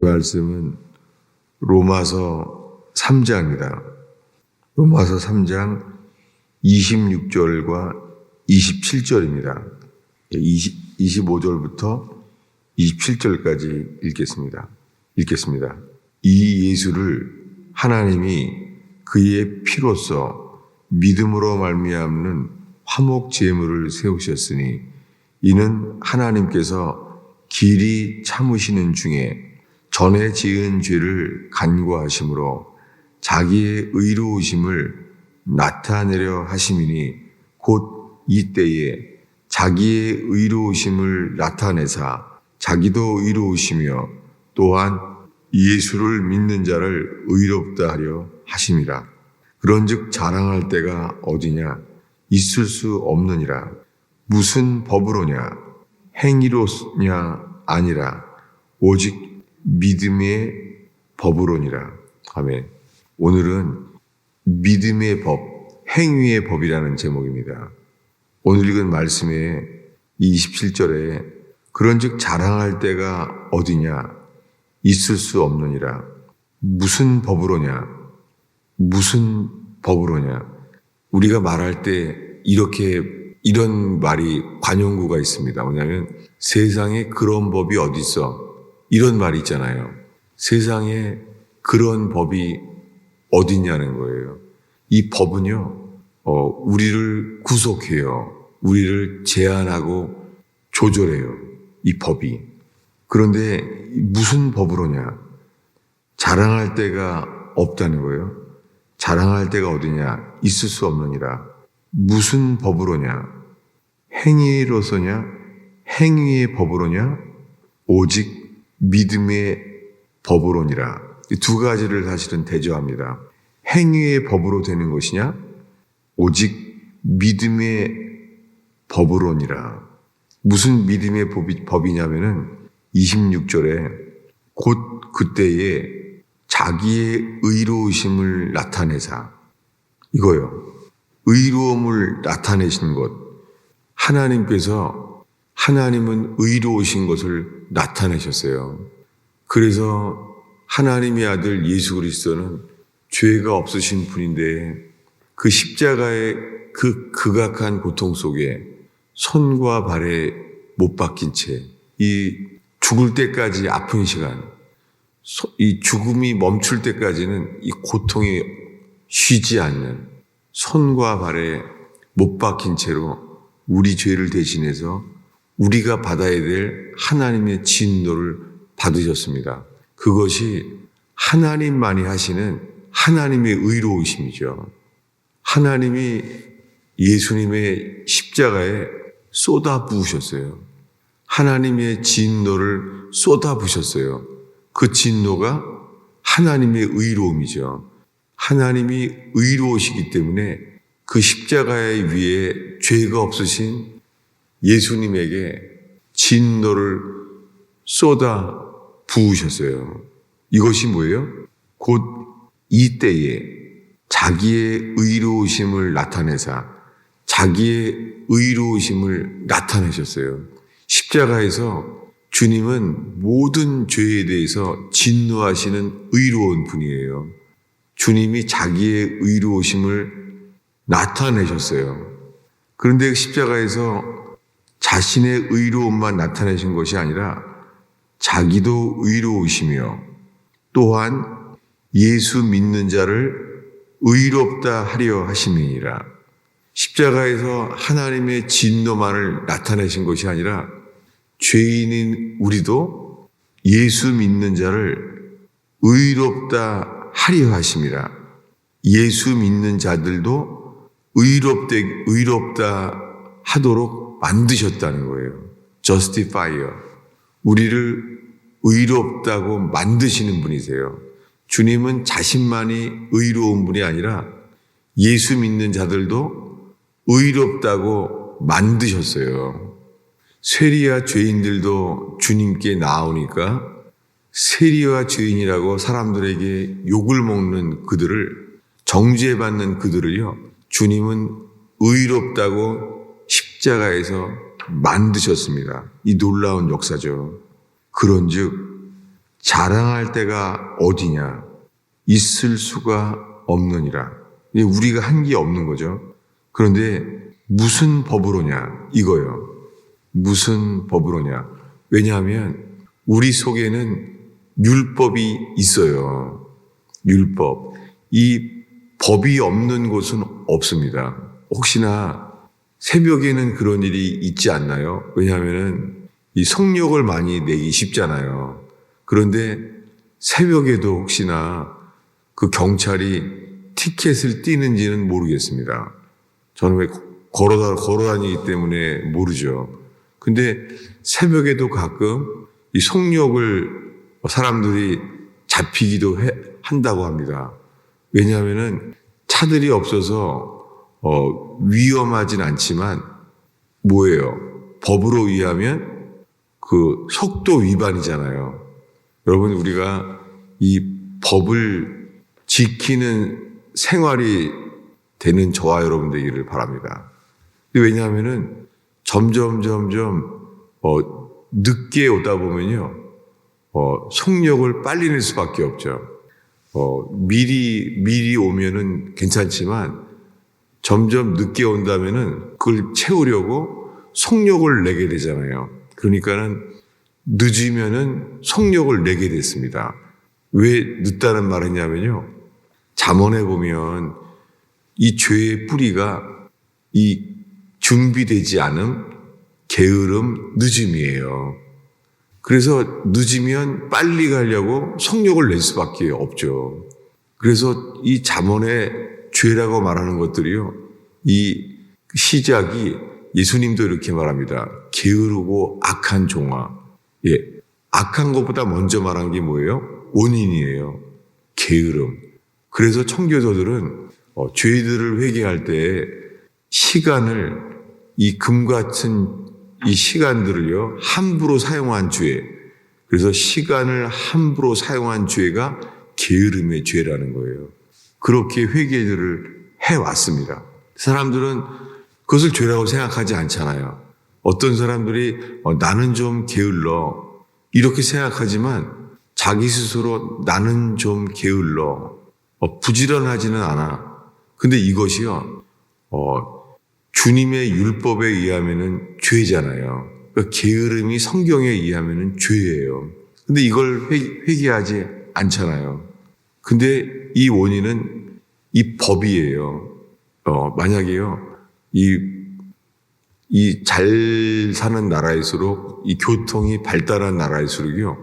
말씀은 로마서 3장입니다. 로마서 3장 26절과 27절입니다. 25절부터 27절까지 읽겠습니다. 이 예수를 하나님이 그의 피로써 믿음으로 말미암는 화목 제물을 세우셨으니 이는 하나님께서 길이 참으시는 중에 전에 지은 죄를 간구하심으로 자기의 의로우심을 나타내려 하심이니 곧 이때에 자기의 의로우심을 나타내사 자기도 의로우시며 또한 예수를 믿는 자를 의롭다 하려 하심이라. 그런즉 자랑할 때가 어디냐? 있을 수 없느니라. 무슨 법으로냐? 행위로냐? 아니라 오직 믿음의 법으로니라. 아멘. 오늘은 믿음의 법, 행위의 법이라는 제목입니다. 오늘 읽은 말씀의 27절에 그런즉 자랑할 때가 어디냐? 있을 수 없느니라. 무슨 법으로냐? 무슨 법으로냐? 우리가 말할 때 이런 말이 관용구가 있습니다. 뭐냐면 세상에 그런 법이 어디 있어? 이런 말이 있잖아요. 세상에 그런 법이 어디냐는 거예요. 이 법은요, 우리를 구속해요. 우리를 제한하고 조절해요. 이 법이. 그런데 무슨 법으로냐? 자랑할 데가 없다는 거예요. 자랑할 데가 어디냐? 있을 수 없느니라. 무슨 법으로냐? 행위로서냐? 행위의 법으로냐? 오직 믿음의 법으로니라. 이 두 가지를 사실은 대조합니다. 행위의 법으로 되는 것이냐? 오직 믿음의 법으로니라. 무슨 믿음의 법이냐면은 26절에 곧 그때에 자기의 의로우심을 나타내사. 이거요. 의로움을 나타내신 것. 하나님은 의로우신 것을 나타내셨어요. 그래서 하나님의 아들 예수 그리스도는 죄가 없으신 분인데 그 십자가의 그 극악한 고통 속에 손과 발에 못 박힌 채 이 죽을 때까지 아픈 시간, 이 죽음이 멈출 때까지는 이 고통이 쉬지 않는 손과 발에 못 박힌 채로 우리 죄를 대신해서 우리가 받아야 될 하나님의 진노를 받으셨습니다. 그것이 하나님만이 하시는 하나님의 의로우심이죠. 하나님이 예수님의 십자가에 쏟아 부으셨어요. 하나님의 진노를 쏟아 부으셨어요. 그 진노가 하나님의 의로움이죠. 하나님이 의로우시기 때문에 그 십자가의 위에 죄가 없으신 예수님에게 진노를 쏟아 부으셨어요. 이것이 뭐예요? 곧 이때에 자기의 의로우심을 나타내사 자기의 의로우심을 나타내셨어요. 십자가에서 주님은 모든 죄에 대해서 진노하시는 의로운 분이에요. 주님이 자기의 의로우심을 나타내셨어요. 그런데 십자가에서 자신의 의로움만 나타내신 것이 아니라 자기도 의로우시며 또한 예수 믿는 자를 의롭다 하려 하심이니라. 십자가에서 하나님의 진노만을 나타내신 것이 아니라 죄인인 우리도 예수 믿는 자를 의롭다 하려 하심이라. 예수 믿는 자들도 의롭다 하도록 만드셨다는 거예요. Justifier. 우리를 의롭다고 만드시는 분이세요. 주님은 자신만이 의로운 분이 아니라 예수 믿는 자들도 의롭다고 만드셨어요. 세리와 죄인들도 주님께 나오니까 세리와 죄인이라고 사람들에게 욕을 먹는 그들을, 정죄받는 그들을요, 주님은 의롭다고 십자가에서 만드셨습니다. 이 놀라운 역사죠. 그런즉 자랑할 데가 어디냐? 있을 수가 없느니라. 우리가 한 게 없는 거죠. 그런데 무슨 법으로냐? 이거요. 무슨 법으로냐? 왜냐하면 우리 속에는 율법이 있어요. 율법. 이 법이 없는 곳은 없습니다. 혹시나 새벽에는 그런 일이 있지 않나요? 왜냐하면 이 성욕을 많이 내기 쉽잖아요. 그런데 새벽에도 혹시나 그 경찰이 티켓을 띄는지는 모르겠습니다. 저는 왜 걸어 다니기 때문에 모르죠. 근데 새벽에도 가끔 이 성욕을 사람들이 잡히기도 한다고 합니다. 왜냐하면은 차들이 없어서 위험하진 않지만 뭐예요? 법으로 의하면 그 속도 위반이잖아요. 여러분, 우리가 이 법을 지키는 생활이 되는 저와 여러분 되기를 바랍니다. 왜냐하면은 점점 늦게 오다 보면요, 속력을 빨리 낼 수밖에 없죠. 미리 오면은 괜찮지만 점점 늦게 온다면은 그걸 채우려고 속력을 내게 되잖아요. 그러니까는 늦으면은 속력을 내게 됐습니다. 왜 늦다는 말을 했냐면요, 잠언에 보면 이 죄의 뿌리가 이 준비되지 않음, 게으름, 늦음이에요. 그래서 늦으면 빨리 가려고 속력을 낼 수밖에 없죠. 그래서 이 잠언의 죄라고 말하는 것들이요, 이 시작이 예수님도 이렇게 말합니다. 게으르고 악한 종아. 예, 악한 것보다 먼저 말한 게 뭐예요? 원인이에요. 게으름. 그래서 청교도들은 죄들을 회개할 때 시간을, 이 금 같은 이 시간들을요, 함부로 사용한 죄. 그래서 시간을 함부로 사용한 죄가 게으름의 죄라는 거예요. 그렇게 회개들을 해왔습니다. 사람들은 그것을 죄라고 생각하지 않잖아요. 어떤 사람들이 나는 좀 게을러 이렇게 생각하지만 자기 스스로 나는 좀 게을러 부지런하지는 않아. 근데 이것이요, 주님의 율법에 의하면은 죄잖아요. 그러니까 게으름이 성경에 의하면은 죄예요. 근데 이걸 회개하지 않잖아요. 근데 이 원인은 이 법이에요. 만약에요, 이 잘 사는 나라일수록, 이 교통이 발달한 나라일수록요,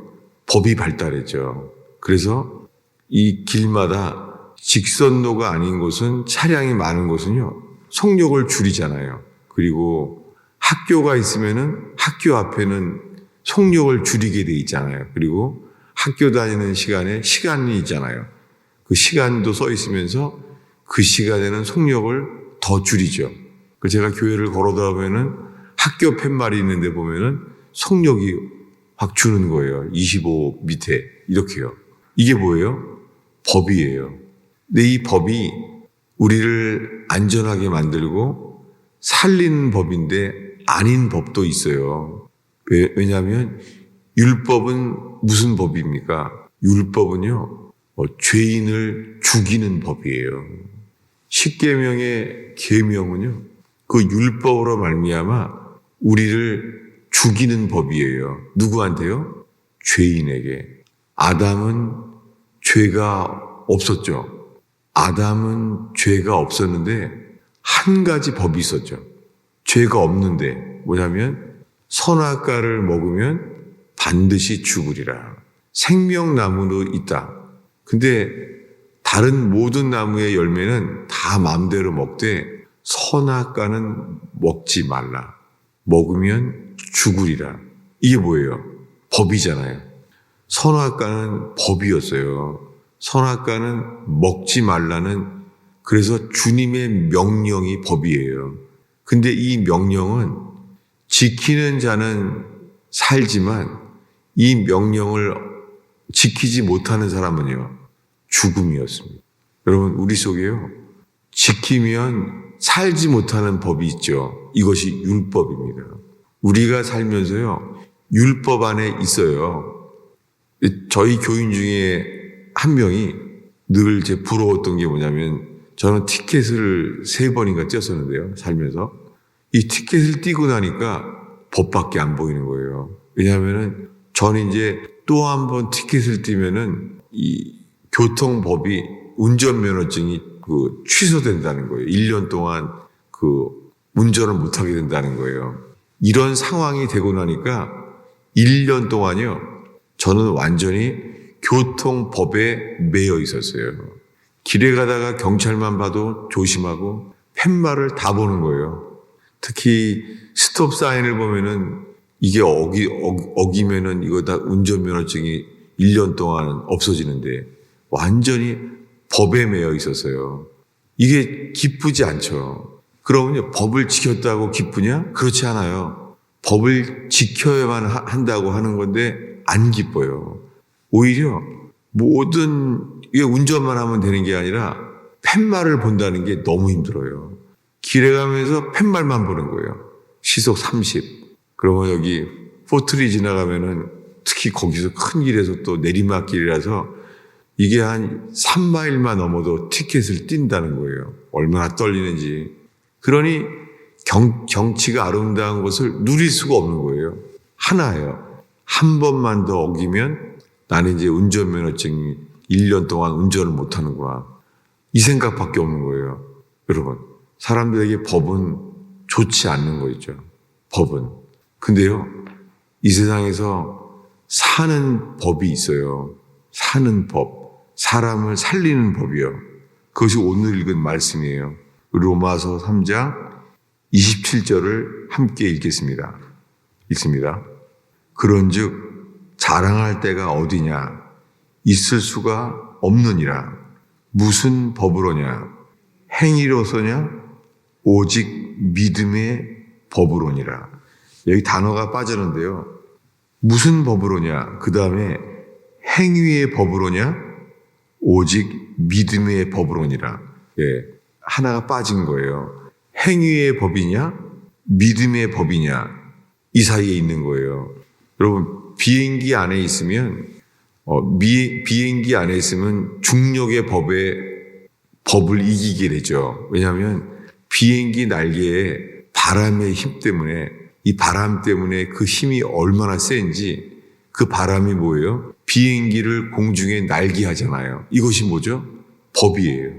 법이 발달했죠. 그래서 이 길마다 직선로가 아닌 곳은, 차량이 많은 곳은요, 속력을 줄이잖아요. 그리고 학교가 있으면은 학교 앞에는 속력을 줄이게 돼 있잖아요. 그리고 학교 다니는 시간에 시간이 있잖아요. 그 시간도 써 있으면서 그 시간에는 속력을 더 줄이죠. 제가 교회를 걸어다 보면은 학교 팻말이 있는데 보면은 속력이 확 주는 거예요. 25 밑에 이렇게요. 이게 뭐예요? 법이에요. 근데 이 법이 우리를 안전하게 만들고 살리는 법인데 아닌 법도 있어요. 왜냐하면 율법은 무슨 법입니까? 율법은요, 죄인을 죽이는 법이에요. 십계명의 계명은요, 그 율법으로 말미암아 우리를 죽이는 법이에요. 누구한테요? 죄인에게. 아담은 죄가 없었죠. 아담은 죄가 없었는데 한 가지 법이 있었죠. 죄가 없는데 뭐냐면 선악과를 먹으면 반드시 죽으리라. 생명나무도 있다. 근데 다른 모든 나무의 열매는 다 마음대로 먹되 선악과는 먹지 말라. 먹으면 죽으리라. 이게 뭐예요? 법이잖아요. 선악과는 법이었어요. 선악과는 먹지 말라는, 그래서 주님의 명령이 법이에요. 근데 이 명령은 지키는 자는 살지만 이 명령을 지키지 못하는 사람은요, 죽음이었습니다. 여러분, 우리 속에요, 지키면 살지 못하는 법이 있죠. 이것이 율법입니다. 우리가 살면서요, 율법 안에 있어요. 저희 교인 중에 한 명이 늘 제 부러웠던 게 뭐냐면 저는 티켓을 3번인가 띄었었는데요. 살면서. 이 티켓을 띄고 나니까 법밖에 안 보이는 거예요. 왜냐하면은 저는 이제 또 한 번 티켓을 띄면은 이 교통법이 운전면허증이 취소된다는 거예요. 1년 동안 운전을 못하게 된다는 거예요. 이런 상황이 되고 나니까 1년 동안요. 저는 완전히 교통법에 매여 있었어요. 길에 가다가 경찰만 봐도 조심하고 팻말을 다 보는 거예요. 특히 스톱 사인을 보면은 이게 어기면은 이거 다 운전면허증이 1년 동안 없어지는데 완전히 법에 매여 있었어요. 이게 기쁘지 않죠. 그러면요, 법을 지켰다고 기쁘냐? 그렇지 않아요. 법을 지켜야만 한다고 하는 건데 안 기뻐요. 오히려 모든 이게 운전만 하면 되는 게 아니라 팻말을 본다는 게 너무 힘들어요. 길에 가면서 팻말만 보는 거예요. 시속 30. 그러면 여기 포트리 지나가면은 특히 거기서 큰 길에서 또 내리막길이라서 이게 한 3마일만 넘어도 티켓을 띈다는 거예요. 얼마나 떨리는지. 그러니 경치가 아름다운 것을 누릴 수가 없는 거예요. 하나예요. 한 번만 더 어기면 나는 이제 운전면허증이 1년 동안 운전을 못하는구나. 이 생각밖에 없는 거예요. 여러분, 사람들에게 법은 좋지 않는 거 있죠. 법은. 근데요, 이 세상에서 사는 법이 있어요. 사는 법. 사람을 살리는 법이요. 그것이 오늘 읽은 말씀이에요. 로마서 3장 27절을 함께 읽겠습니다. 읽습니다. 그런즉 자랑할 때가 어디냐? 있을 수가 없느니라. 무슨 법으로냐? 행위로서냐? 오직 믿음의 법으로니라. 여기 단어가 빠졌는데요. 무슨 법으로냐? 그 다음에 행위의 법으로냐? 오직 믿음의 법으로니라. 예, 하나가 빠진 거예요. 행위의 법이냐? 믿음의 법이냐? 이 사이에 있는 거예요. 여러분, 비행기 안에 있으면 비행기 안에 있으면 중력의 법을 이기게 되죠. 왜냐하면 비행기 날개에 바람의 힘 때문에 이 바람 때문에 그 힘이 얼마나 센지 그 바람이 뭐예요? 비행기를 공중에 날게 하잖아요. 이것이 뭐죠? 법이에요.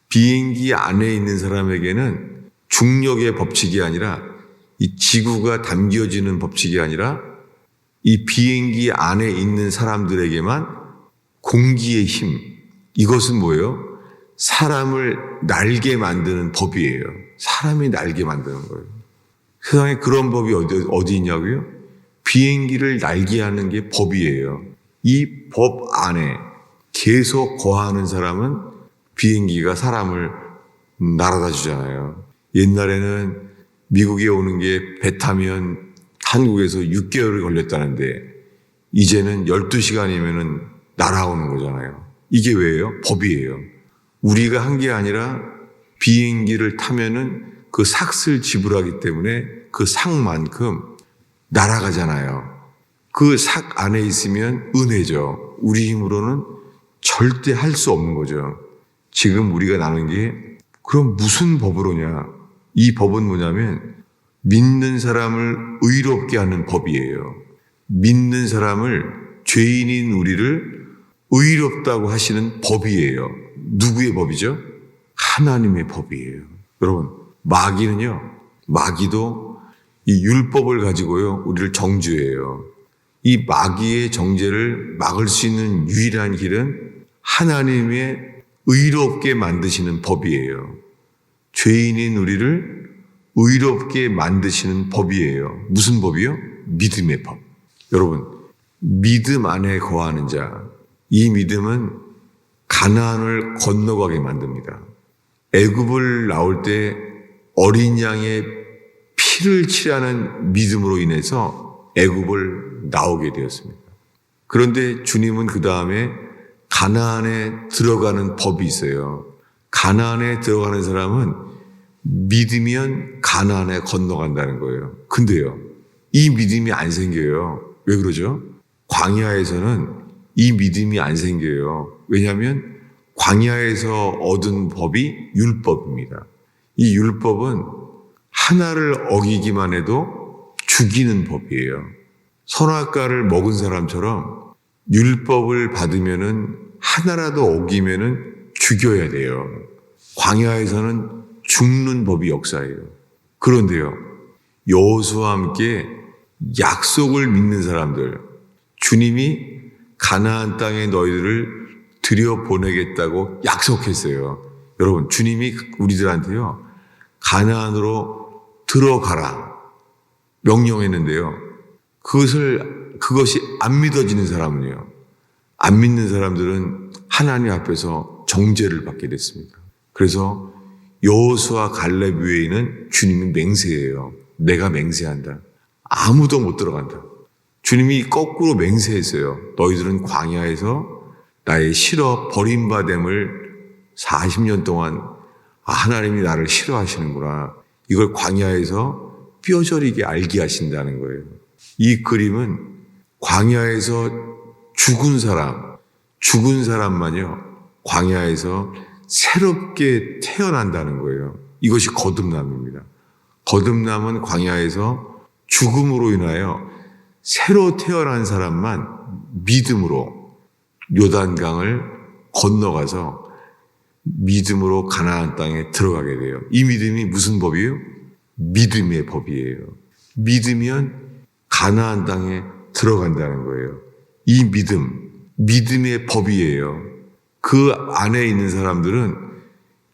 비행기 안에 있는 사람에게는 중력의 법칙이 아니라 이 지구가 당겨지는 법칙이 아니라 이 비행기 안에 있는 사람들에게만 공기의 힘, 이것은 뭐예요? 사람을 날게 만드는 법이에요. 사람이 날게 만드는 거예요. 세상에 그런 법이 어디 있냐고요? 비행기를 날게 하는 게 법이에요. 이 법 안에 계속 거하는 사람은 비행기가 사람을 날아다 주잖아요. 옛날에는 미국에 오는 게 배 타면 한국에서 6개월이 걸렸다는데 이제는 12시간이면은 날아오는 거잖아요. 이게 왜예요? 법이에요. 우리가 한 게 아니라 비행기를 타면은 그 삭을 지불하기 때문에 그 삭만큼 날아가잖아요. 그 삭 안에 있으면 은혜죠. 우리 힘으로는 절대 할 수 없는 거죠. 지금 우리가 나눈 게 그럼 무슨 법으로냐? 이 법은 뭐냐면 믿는 사람을 의롭게 하는 법이에요. 믿는 사람을 죄인인 우리를 의롭다고 하시는 법이에요. 누구의 법이죠? 하나님의 법이에요. 여러분, 마귀도 이 율법을 가지고요, 우리를 정죄해요. 이 마귀의 정죄를 막을 수 있는 유일한 길은 하나님의 의롭게 만드시는 법이에요. 죄인인 우리를 의롭게 만드시는 법이에요. 무슨 법이요? 믿음의 법. 여러분, 믿음 안에 거하는 자, 이 믿음은 가나안을 건너가게 만듭니다. 애굽을 나올 때 어린 양의 피를 칠하는 믿음으로 인해서 애굽을 나오게 되었습니다. 그런데 주님은 그 다음에 가나안에 들어가는 법이 있어요. 가나안에 들어가는 사람은 믿으면 가나안에 건너간다는 거예요. 근데요, 이 믿음이 안 생겨요. 왜 그러죠? 광야에서는 이 믿음이 안 생겨요. 왜냐하면 광야에서 얻은 법이 율법입니다. 이 율법은 하나를 어기기만 해도 죽이는 법이에요. 선악과를 먹은 사람처럼 율법을 받으면은 하나라도 어기면은 죽여야 돼요. 광야에서는 죽는 법이 역사예요. 그런데요, 여호수아와 함께 약속을 믿는 사람들, 주님이 가나안 땅에 너희들을 들여보내겠다고 약속했어요. 여러분, 주님이 우리들한테요, 가나안으로 들어가라 명령했는데요. 그것이 안 믿어지는 사람은요, 안 믿는 사람들은 하나님 앞에서 정죄를 받게 됐습니다. 그래서 여호수아 갈렙 외에는 주님이 맹세해요. 내가 맹세한다. 아무도 못 들어간다. 주님이 거꾸로 맹세했어요. 너희들은 광야에서 나의 싫어 버림받음을 40년 동안 하나님이 나를 싫어하시는구나. 이걸 광야에서 뼈저리게 알게 하신다는 거예요. 이 그림은 광야에서 죽은 사람만요, 광야에서 새롭게 태어난다는 거예요. 이것이 거듭남입니다. 거듭남은 광야에서 죽음으로 인하여 새로 태어난 사람만 믿음으로 요단강을 건너가서 믿음으로 가나안 땅에 들어가게 돼요. 이 믿음이 무슨 법이에요? 믿음의 법이에요. 믿으면 가나안 땅에 들어간다는 거예요. 이 믿음의 법이에요. 그 안에 있는 사람들은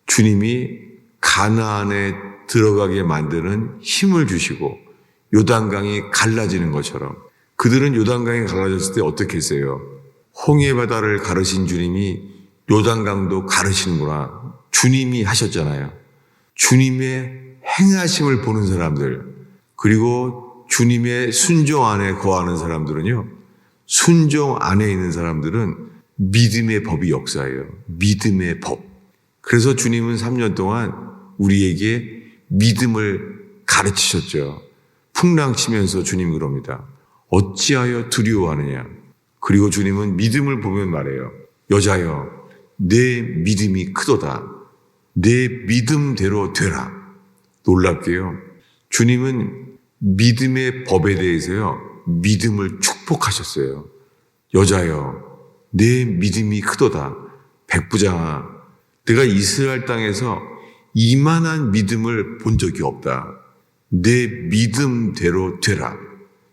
주님이 가나안에 들어가게 만드는 힘을 주시고 요단강이 갈라지는 것처럼, 그들은 요단강이 갈라졌을 때 어떻게 했어요? 홍해바다를 가르신 주님이 요단강도 가르시는구나. 주님이 하셨잖아요. 주님의 행하심을 보는 사람들, 그리고 주님의 순종 안에 거하는 사람들은요, 순종 안에 있는 사람들은 믿음의 법이 역사예요. 믿음의 법. 그래서 주님은 3년 동안 우리에게 믿음을 가르치셨죠. 풍랑치면서 주님 그럽니다. 어찌하여 두려워하느냐. 그리고 주님은 믿음을 보면 말해요. 여자여, 내 믿음이 크도다. 내 믿음대로 되라. 놀랍게요, 주님은 믿음의 법에 대해서요, 믿음을 축복하셨어요. 여자여, 내 믿음이 크도다. 백부장아, 내가 이스라엘 땅에서 이만한 믿음을 본 적이 없다. 내 믿음대로 되라.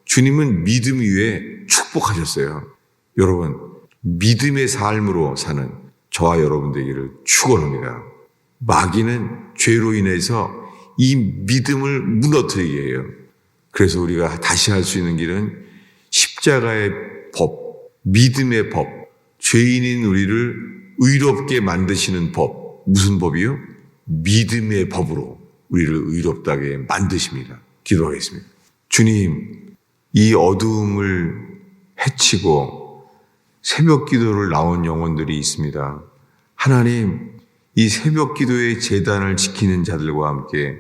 주님은 믿음 위에 축복하셨어요. 여러분, 믿음의 삶으로 사는 저와 여러분 되기를 축원합니다. 마귀는 죄로 인해서 이 믿음을 무너뜨리게 해요. 그래서 우리가 다시 할 수 있는 길은 십자가의 법, 믿음의 법, 죄인인 우리를 의롭게 만드시는 법. 무슨 법이요? 믿음의 법으로 우리를 의롭다게 만드십니다. 기도하겠습니다. 주님, 이 어두움을 헤치고 새벽 기도를 나온 영혼들이 있습니다. 하나님, 이 새벽 기도의 제단을 지키는 자들과 함께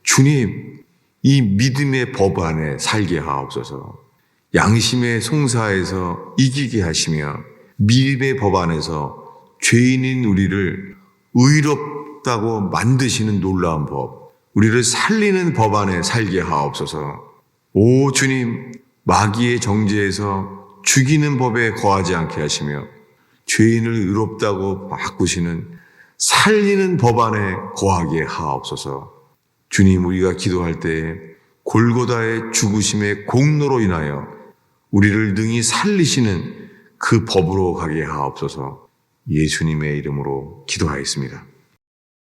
주님, 이 믿음의 법 안에 살게 하옵소서. 양심의 송사에서 이기게 하시며 믿음의 법 안에서 죄인인 우리를 의롭다고 만드시는 놀라운 법, 우리를 살리는 법 안에 살게 하옵소서. 오 주님, 마귀의 정죄에서 죽이는 법에 거하지 않게 하시며 죄인을 의롭다고 바꾸시는 살리는 법 안에 거하게 하옵소서. 주님, 우리가 기도할 때에 골고다의 죽으심의 공로로 인하여 우리를 능히 살리시는 그 법으로 가게 하옵소서. 예수님의 이름으로 기도하였습니다.